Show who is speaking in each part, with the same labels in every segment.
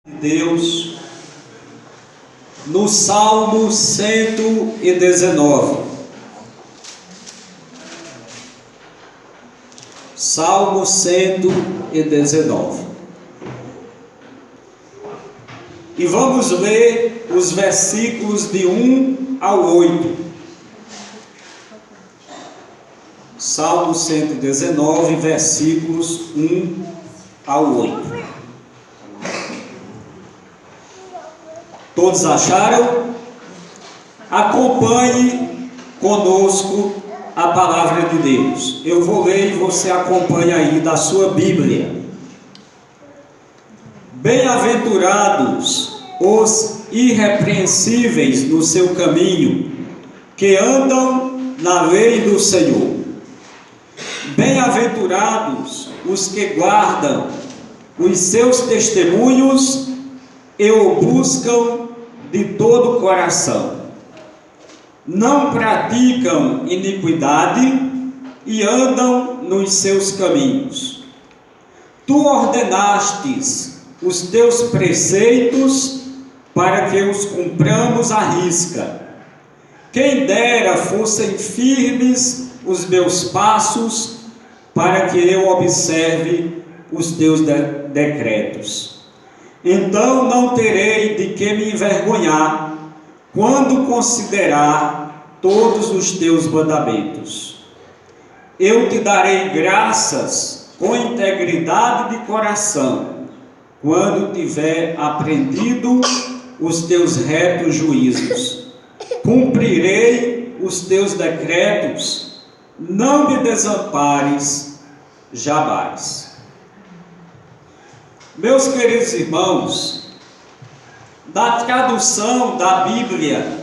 Speaker 1: Deus no Salmo 119. Salmo 119. E vamos ler os versículos de 1 ao 8. Salmo 119, versículos 1 ao 8. Todos acharam? Acompanhe conosco a palavra de Deus. Eu vou ler e você acompanha aí da sua Bíblia. Bem-aventurados os irrepreensíveis no seu caminho, que andam na lei do Senhor. Bem-aventurados os que guardam os seus testemunhos e o buscam de todo o coração. Não praticam iniquidade e andam nos seus caminhos. Tu ordenastes os teus preceitos para que os cumpramos à risca. Quem dera fossem firmes os meus passos, para que eu observe os teus decretos. Então não terei de que me envergonhar, quando considerar todos os teus mandamentos. Eu te darei graças com integridade de coração, quando tiver aprendido os teus retos juízos. Cumprirei os teus decretos, não me desampares jamais. Meus queridos irmãos, da tradução da Bíblia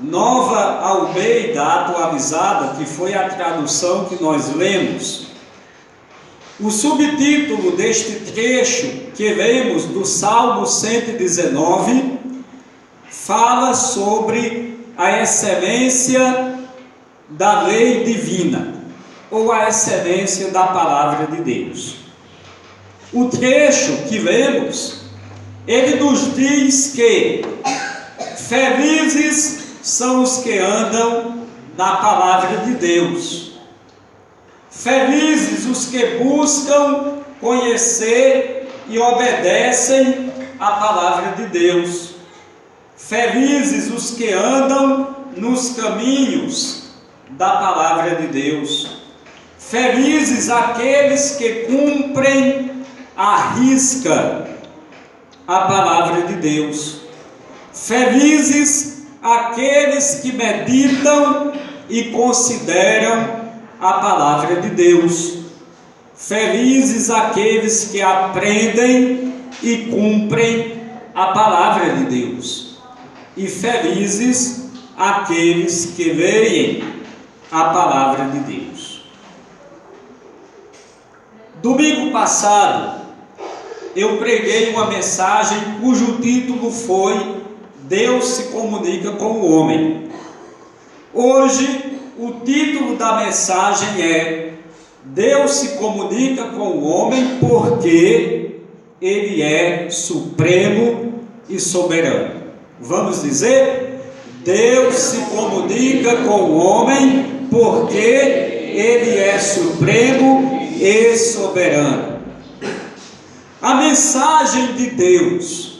Speaker 1: Nova Almeida Atualizada, que foi a tradução que nós lemos, o subtítulo deste trecho que lemos do Salmo 119 fala sobre a excelência da lei divina, ou a excelência da palavra de Deus. O trecho que lemos, ele nos diz que felizes são os que andam na palavra de Deus. Felizes os que buscam conhecer e obedecem a palavra de Deus. Felizes os que andam nos caminhos da palavra de Deus. Felizes aqueles que cumprem à risca a palavra de Deus. Felizes aqueles que meditam e consideram a palavra de Deus. Felizes aqueles que aprendem e cumprem a palavra de Deus. E felizes aqueles que leem a palavra de Deus. Domingo passado, eu preguei uma mensagem cujo título foi Deus se comunica com o homem. Hoje, o título da mensagem é Deus se comunica com o homem porque Ele é supremo e soberano. Vamos dizer? Deus se comunica com o homem porque Ele é supremo e soberano. A mensagem de Deus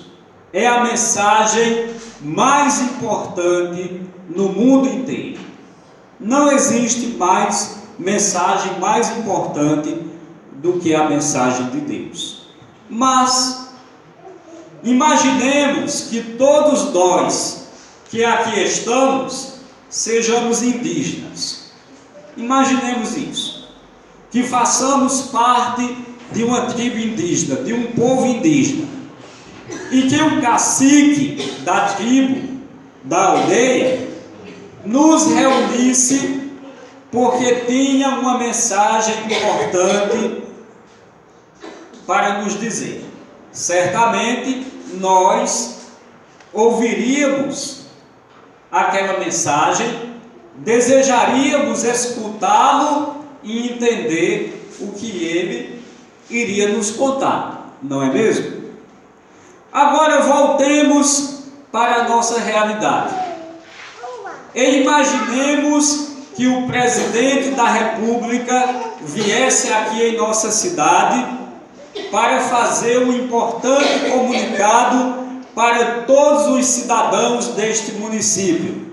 Speaker 1: é a mensagem mais importante no mundo inteiro. Não existe mais mensagem mais importante do que a mensagem de Deus. Mas imaginemos que todos nós que aqui estamos sejamos indígenas. Imaginemos isso, que façamos parte de uma tribo indígena, de um povo indígena, e que o cacique da tribo, da aldeia, nos reunisse porque tinha uma mensagem importante para nos dizer. Certamente nós ouviríamos aquela mensagem, desejaríamos escutá-lo e entender o que ele iria nos contar, não é mesmo? Agora voltemos para a nossa realidade. E imaginemos que o presidente da República viesse aqui em nossa cidade para fazer um importante comunicado para todos os cidadãos deste município.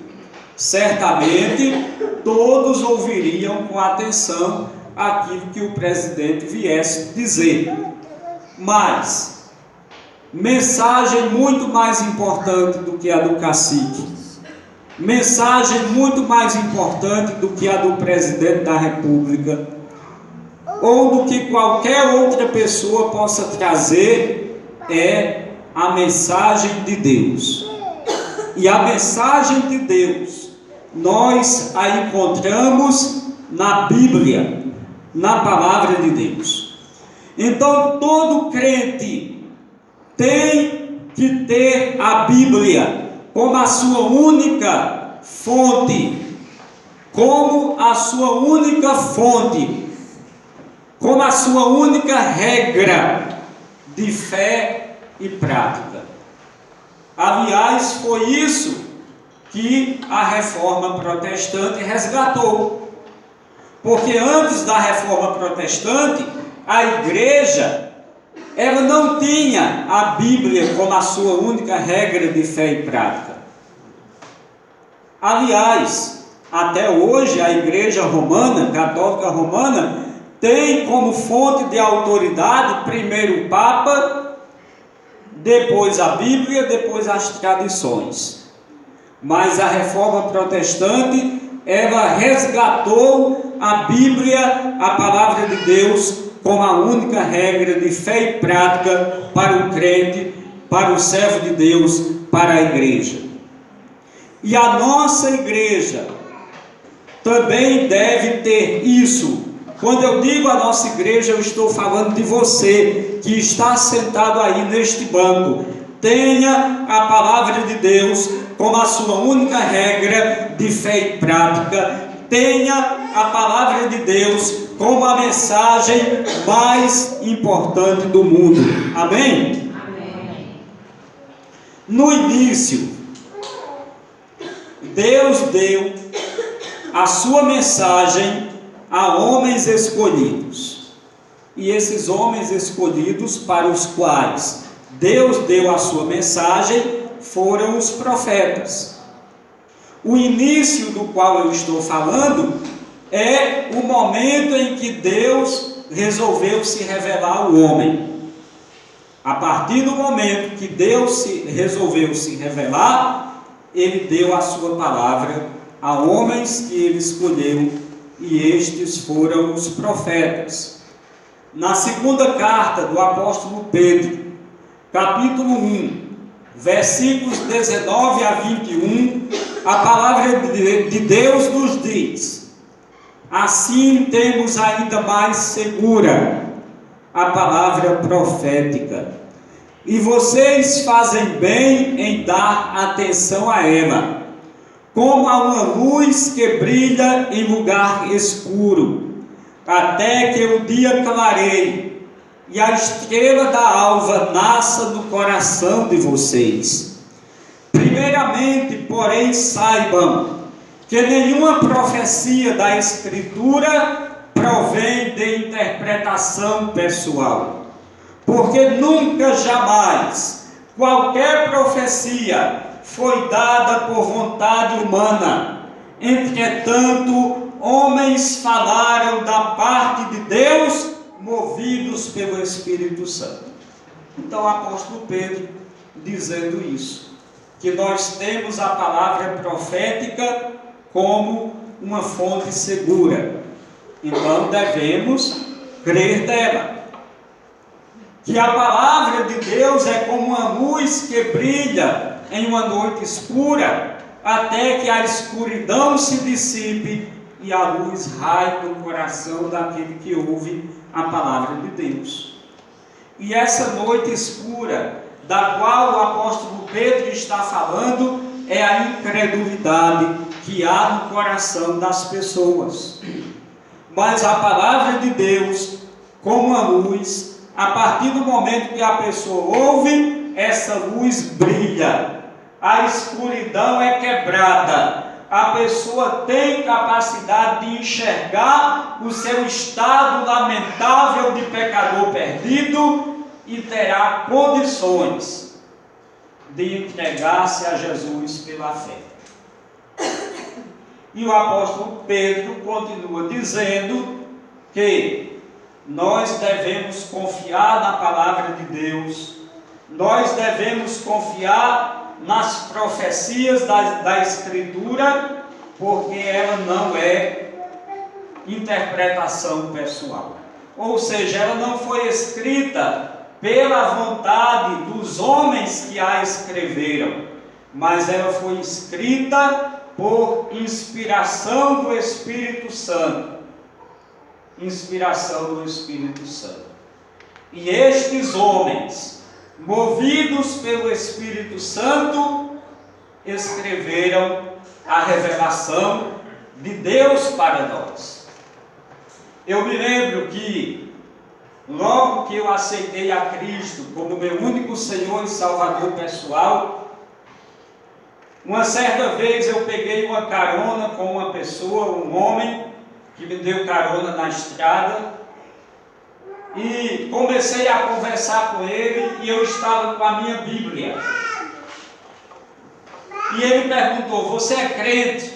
Speaker 1: Certamente todos ouviriam com atenção aquilo que o presidente viesse dizer. Mas mensagem muito mais importante do que a do cacique, mensagem muito mais importante do que a do presidente da República, ou do que qualquer outra pessoa possa trazer, é a mensagem de Deus. E a mensagem de Deus nós a encontramos na Bíblia, na palavra de Deus. Então todo crente tem que ter a Bíblia como a sua única fonte, como a sua única fonte, como a sua única regra de fé e prática. Aliás, foi isso que a Reforma Protestante resgatou. Porque antes da Reforma Protestante, a igreja, ela não tinha a Bíblia como a sua única regra de fé e prática. Aliás, até hoje a igreja romana, católica romana, tem como fonte de autoridade primeiro o Papa, depois a Bíblia, depois as tradições. Mas a Reforma Protestante, ela resgatou a Bíblia, a palavra de Deus, como a única regra de fé e prática para o crente, para o servo de Deus, para a igreja. E a nossa igreja também deve ter isso. Quando eu digo a nossa igreja, eu estou falando de você que está sentado aí neste banco. Tenha a palavra de Deus como a sua única regra de fé e prática. Tenha a palavra de Deus como a mensagem mais importante do mundo. Amém? Amém. No início, Deus deu a sua mensagem a homens escolhidos. E esses homens escolhidos para os quais Deus deu a sua mensagem foram os profetas. O início do qual eu estou falando é o momento em que Deus resolveu se revelar ao homem. A partir do momento que Deus resolveu se revelar, Ele deu a sua palavra a homens que Ele escolheu, e estes foram os profetas. Na segunda carta do apóstolo Pedro, capítulo 1, versículos 19 a 21, a palavra de Deus nos diz: assim temos ainda mais segura a palavra profética, e vocês fazem bem em dar atenção a ela, como a uma luz que brilha em lugar escuro, até que o dia clareie e a estrela da alva nasça no coração de vocês. Primeiramente, porém, saibam que nenhuma profecia da Escritura provém de interpretação pessoal, porque nunca, jamais, qualquer profecia foi dada por vontade humana. Entretanto, homens falaram da parte de Deus, movidos pelo Espírito Santo. Então o apóstolo Pedro dizendo isso, que nós temos a palavra profética como uma fonte segura, então devemos crer nela. Que a palavra de Deus é como uma luz que brilha em uma noite escura, até que a escuridão se dissipe e a luz raie no coração daquele que ouve a palavra de Deus. E essa noite escura, da qual o apóstolo Pedro está falando, é a incredulidade que há no coração das pessoas. Mas a palavra de Deus, como a luz, a partir do momento que a pessoa ouve, essa luz brilha, a escuridão é quebrada, a pessoa tem capacidade de enxergar o seu estado lamentável de pecador perdido e terá condições de entregar-se a Jesus pela fé. E o apóstolo Pedro continua dizendo que nós devemos confiar na palavra de Deus, nós devemos confiar nas profecias da Escritura, porque ela não é interpretação pessoal. Ou seja, ela não foi escrita pela vontade dos homens que a escreveram, mas ela foi escrita por inspiração do Espírito Santo. Inspiração do Espírito Santo. E estes homens, movidos pelo Espírito Santo, escreveram a revelação de Deus para nós. Eu me lembro que, logo que eu aceitei a Cristo como meu único Senhor e Salvador pessoal, uma certa vez eu peguei uma carona com uma pessoa, um homem, que me deu carona na estrada, e comecei a conversar com ele, e eu estava com a minha Bíblia. E ele perguntou: você é crente?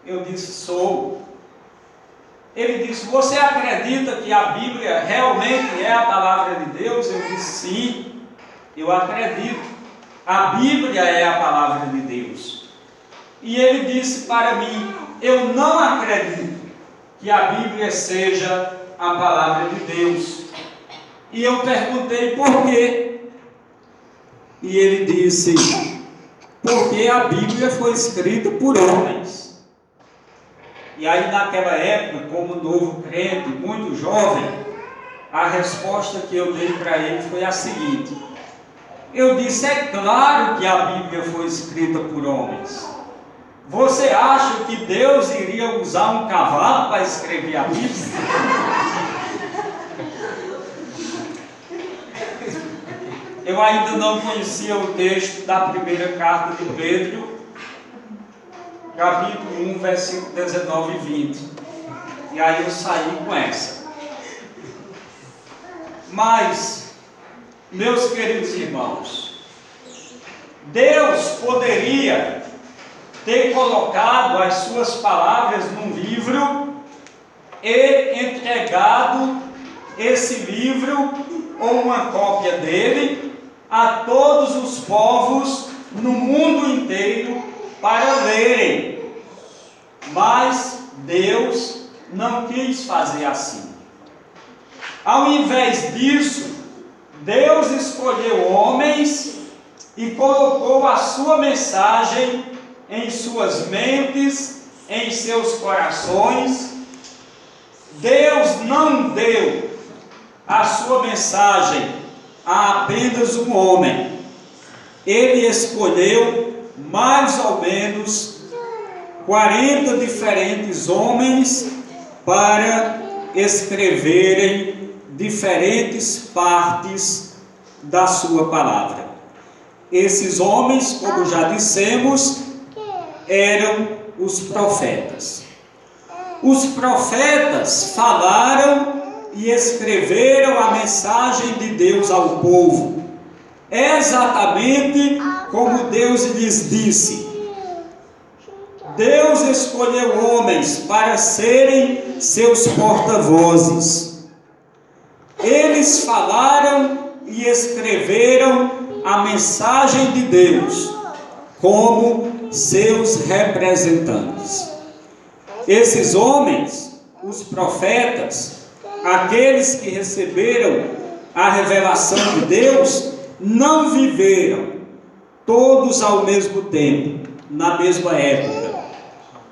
Speaker 1: Eu disse: sou. Ele disse: você acredita que a Bíblia realmente é a palavra de Deus? Eu disse: sim, eu acredito. A Bíblia é a palavra de Deus. E ele disse para mim: eu não acredito que a Bíblia seja a palavra de Deus. E eu perguntei por quê. E ele disse: porque a Bíblia foi escrita por homens. E aí naquela época, como novo crente, muito jovem, a resposta que eu dei para ele foi a seguinte: eu disse: é claro que a Bíblia foi escrita por homens. Você acha que Deus iria usar um cavalo para escrever a Bíblia? Eu ainda não conhecia o texto da primeira carta de Pedro, capítulo 1, versículo 19 e 20. E aí eu saí com essa. Mas, meus queridos irmãos, Deus poderia ter colocado as suas palavras num livro e entregado esse livro ou uma cópia dele a todos os povos no mundo inteiro para lerem. Mas Deus não quis fazer assim. Ao invés disso, Deus escolheu homens e colocou a sua mensagem em suas mentes, em seus corações. Deus não deu a sua mensagem a apenas um homem. Ele escolheu mais ou menos 40 diferentes homens para escreverem diferentes partes da sua palavra. Esses homens, como já dissemos, eram os profetas. Os profetas falaram e escreveram a mensagem de Deus ao povo, exatamente como Deus lhes disse. Deus escolheu homens para serem seus porta-vozes. Eles falaram e escreveram a mensagem de Deus como seus representantes. Esses homens, os profetas, aqueles que receberam a revelação de Deus, não viveram todos ao mesmo tempo, na mesma época.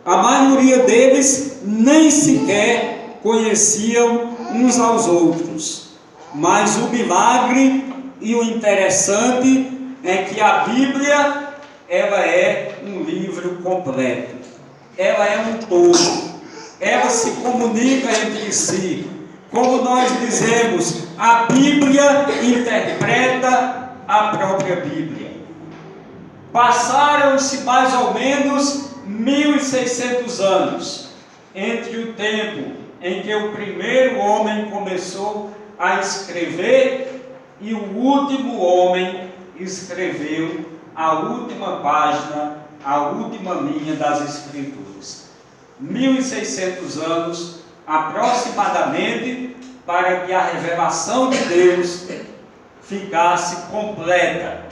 Speaker 1: A maioria deles nem sequer conheciam uns aos outros. Mas o milagre e o interessante é que a Bíblia, ela é um livro completo. Ela é um todo. Ela se comunica entre si. Como nós dizemos, a Bíblia interpreta a própria Bíblia. Passaram-se mais ou menos 1.600 anos entre o tempo em que o primeiro homem começou a escrever e o último homem escreveu a última página, a última linha das Escrituras. 1.600 anos aproximadamente, para que a revelação de Deus ficasse completa.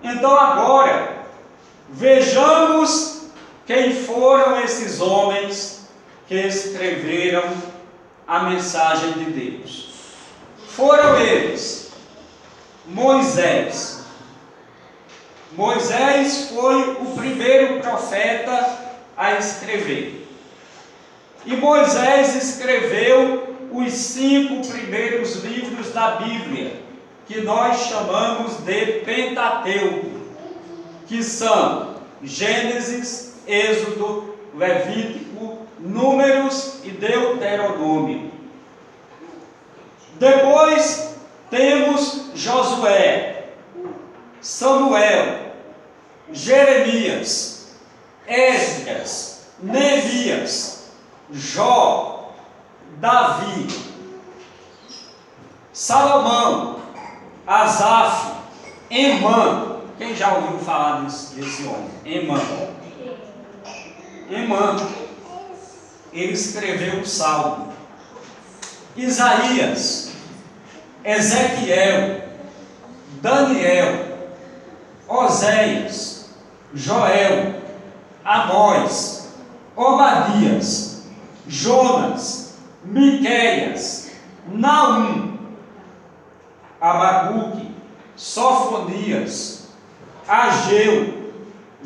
Speaker 1: Então agora, vejamos quem foram esses homens que escreveram a mensagem de Deus. Foram eles: Moisés. Moisés foi o primeiro profeta a escrever. E Moisés escreveu os 5 primeiros livros da Bíblia, que nós chamamos de Pentateuco, que são Gênesis, Êxodo, Levítico, Números e Deuteronômio. Depois temos Josué, Samuel, Jeremias, Esdras, Neemias, Jó, Davi, Salomão, Asaf, Emã. Quem já ouviu falar desse homem? Emã. Ele escreveu o Salmo. Isaías, Ezequiel, Daniel, Oséias, Joel, Amós, Obadias, Jonas, Miqueias, Naum, Abacuque, Sofonias, Ageu,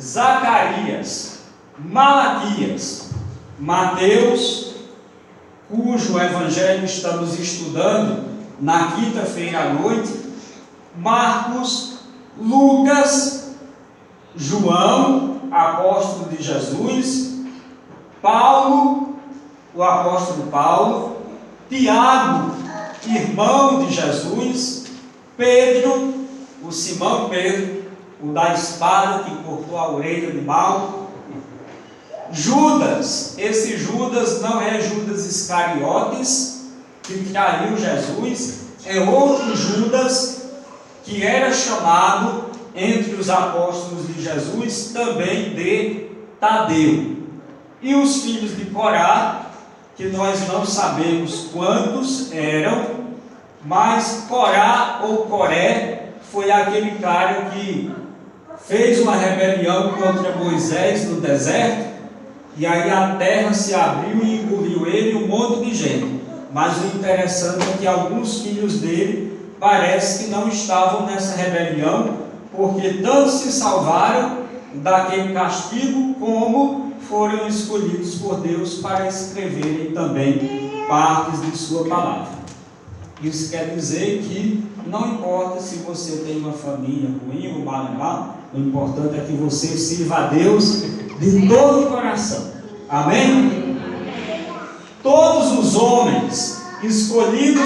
Speaker 1: Zacarias, Malaquias, Mateus, cujo evangelho estamos estudando na quinta-feira à noite, Marcos, Lucas, João, apóstolo de Jesus, Paulo, o apóstolo Paulo, Tiago, irmão de Jesus, Pedro, o Simão Pedro, o da espada que cortou a orelha de Malco, Judas. Esse Judas não é Judas Iscariotes, que traiu Jesus, é outro Judas que era chamado entre os apóstolos de Jesus também de Tadeu. E os filhos de Corá, que nós não sabemos quantos eram, mas Corá ou Coré foi aquele cara que fez uma rebelião contra Moisés no deserto, e aí a terra se abriu e engoliu ele e um monte de gente. Mas o interessante é que alguns filhos dele parece que não estavam nessa rebelião, porque tanto se salvaram daquele castigo, como foram escolhidos por Deus para escreverem também partes de sua palavra. Isso quer dizer que não importa se você tem uma família ruim ou mal, o importante é que você sirva a Deus de todo o coração. Amém? Todos os homens escolhidos